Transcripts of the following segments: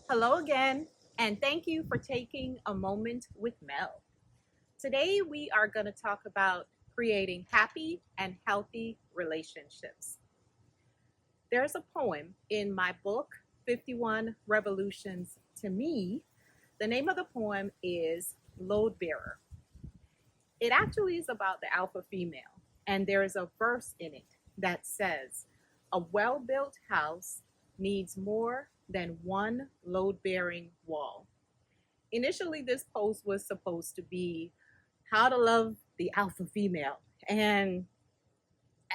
Hello again, and thank you for taking a moment with Mel. Today, we are going to talk about creating happy and healthy relationships. There's a poem in my book, 51 Revolutions to Me. The name of the poem is Load Bearer. It actually is about the alpha female, and there is a verse in it that says, "A well built house needs more than one load bearing wall." Initially, this post was supposed to be how to love the alpha female. And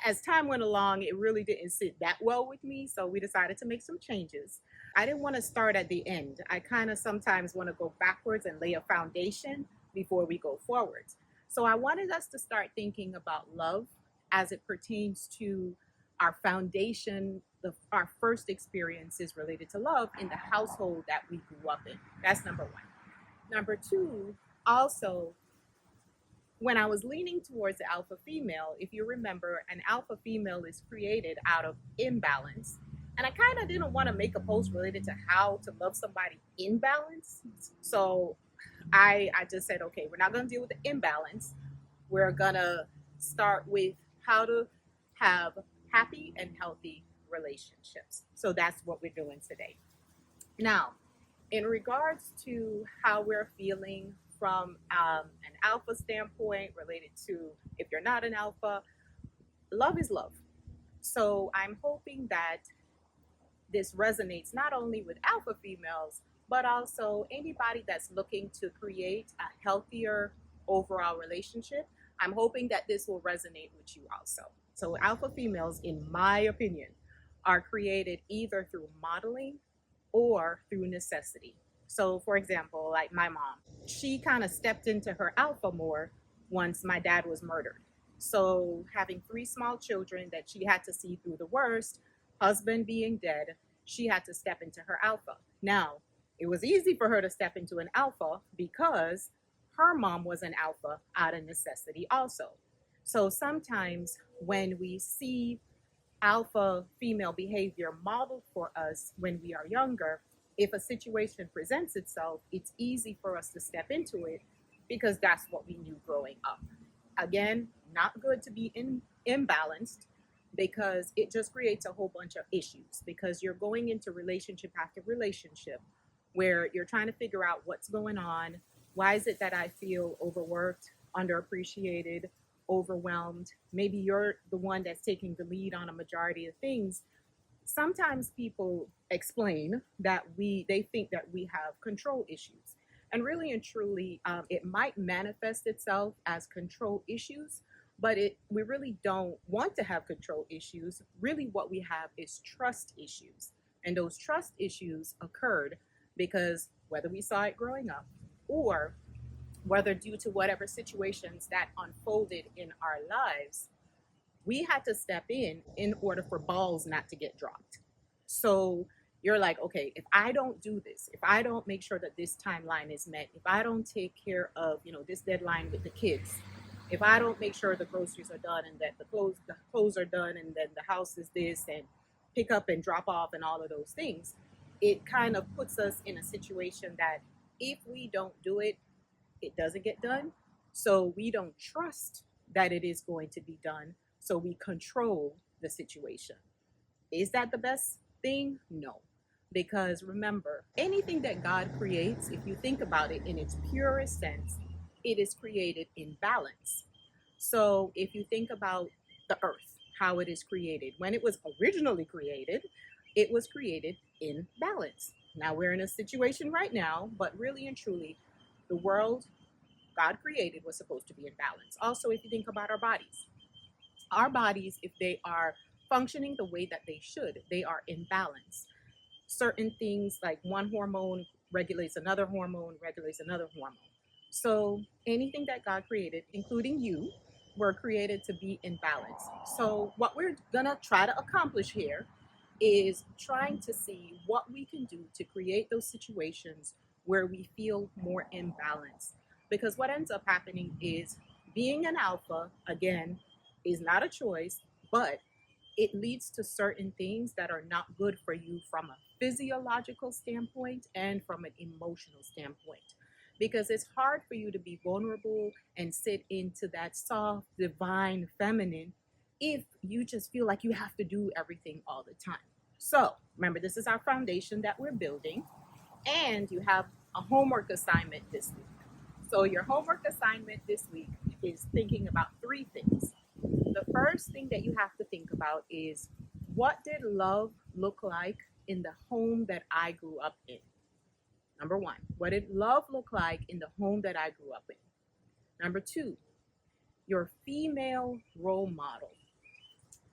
as time went along, it really didn't sit that well with me. So we decided to make some changes. I didn't want to start at the end. I kind of sometimes want to go backwards and lay a foundation before we go forwards. So I wanted us to start thinking about love as it pertains to our foundation, our first experiences related to love in the household that we grew up in. That's number one. Number two, also, when I was leaning towards the alpha female, if you remember, an alpha female is created out of imbalance. And I kind of didn't want to make a post related to how to love somebody in balance. So I just said, okay, we're not going to deal with the imbalance. We're going to start with how to have happy and healthy relationships. So that's what we're doing today. Now, in regards to how we're feeling from an alpha standpoint related to if you're not an alpha, love is love. So I'm hoping that this resonates not only with alpha females, but also anybody that's looking to create a healthier overall relationship. I'm hoping that this will resonate with you also. So, alpha females, in my opinion, are created either through modeling or through necessity. So, for example, like my mom, she kind of stepped into her alpha more once my dad was murdered. So, having three small children that she had to see through the worst, husband being dead, she had to step into her alpha. Now, it was easy for her to step into an alpha because her mom was an alpha out of necessity, also. So, sometimes when we see alpha female behavior modeled for us when we are younger, if a situation presents itself, it's easy for us to step into it because that's what we knew growing up. Again, not good to be imbalanced because it just creates a whole bunch of issues because you're going into relationship after relationship where you're trying to figure out what's going on. Why is it that I feel overworked, underappreciated, overwhelmed? Maybe you're the one that's taking the lead on a majority of things. Sometimes people explain that they think that we have control issues, and really and truly, it might manifest itself as control issues, but we really don't want to have control issues. Really, what we have is trust issues, and those trust issues occurred because whether we saw it growing up or whether due to whatever situations that unfolded in our lives, we had to step in order for balls not to get dropped. So you're like, okay, if I don't do this, if I don't make sure that this timeline is met, if I don't take care of, this deadline with the kids, if I don't make sure the groceries are done and that the clothes are done and then the house is this and pick up and drop off and all of those things, it kind of puts us in a situation that if we don't do it, it doesn't get done. So we don't trust that it is going to be done. So we control the situation. Is that the best thing? No. Because remember, anything that God creates, if you think about it in its purest sense, it is created in balance. So if you think about the earth, how it is created, when it was originally created, it was created in balance. Now we're in a situation right now, but really and truly, the world God created was supposed to be in balance. Also, if you think about our bodies, if they are functioning the way that they should, they are in balance. Certain things like one hormone regulates another hormone, regulates another hormone. So anything that God created, including you, were created to be in balance. So what we're gonna try to accomplish here is trying to see what we can do to create those situations where we feel more in balance. Because what ends up happening is being an alpha, again, is not a choice, but it leads to certain things that are not good for you from a physiological standpoint and from an emotional standpoint. Because it's hard for you to be vulnerable and sit into that soft, divine feminine if you just feel like you have to do everything all the time. So, remember, this is our foundation that we're building, and you have a homework assignment this week. So, your homework assignment this week is thinking about three things. The first thing that you have to think about is, what did love look like in the home that I grew up in? Number one, what did love look like in the home that I grew up in? Number two, your female role model.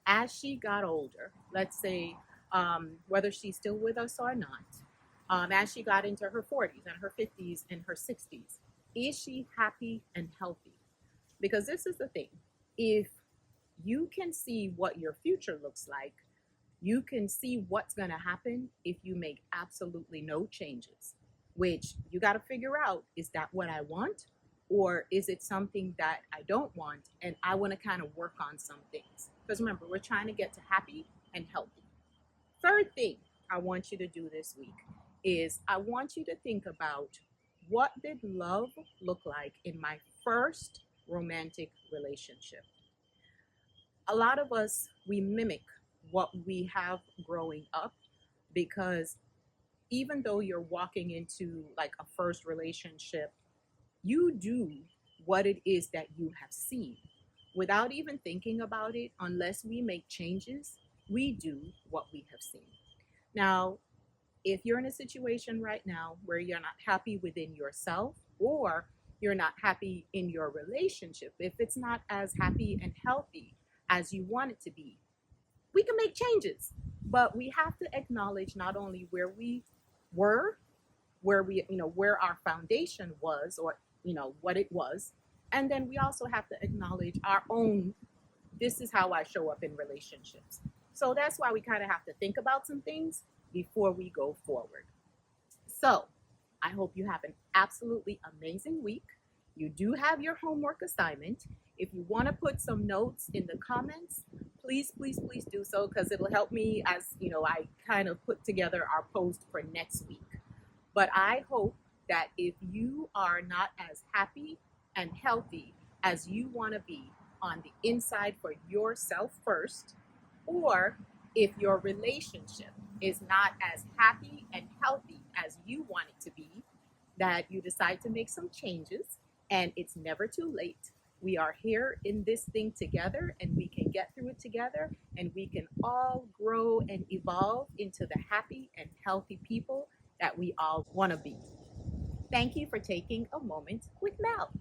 As she got older, let's say whether she's still with us or not, as she got into her 40s and her 50s and her 60s, is she happy and healthy? Because this is the thing, if you can see what your future looks like, you can see what's going to happen if you make absolutely no changes, which you got to figure out, is that what I want? Or is it something that I don't want and I want to kind of work on some things? Because remember, we're trying to get to happy and healthy. Third thing I want you to do this week is I want you to think about, what did love look like in my first romantic relationship? A lot of us, we mimic what we have growing up, because even though you're walking into like a first relationship, you do what it is that you have seen without even thinking about it. Unless we make changes, we do what we have seen. Now, if you're in a situation right now where you're not happy within yourself, or you're not happy in your relationship, if it's not as happy and healthy as you want it to be, we can make changes. But we have to acknowledge not only where we were, where we, where our foundation was, or, what it was. And then we also have to acknowledge our own, this is how I show up in relationships. So that's why we kind of have to think about some things before we go forward. So I hope you have an absolutely amazing week. You do have your homework assignment. If you want to put some notes in the comments, please, please, please do so, because it'll help me as, I kind of put together our post for next week. But I hope that if you are not as happy and healthy as you want to be on the inside for yourself first, or if your relationship is not as happy and healthy as you want it to be, that you decide to make some changes, and it's never too late. We are here in this thing together, and we can get through it together, and we can all grow and evolve into the happy and healthy people that we all want to be. Thank you for taking a moment with Mel.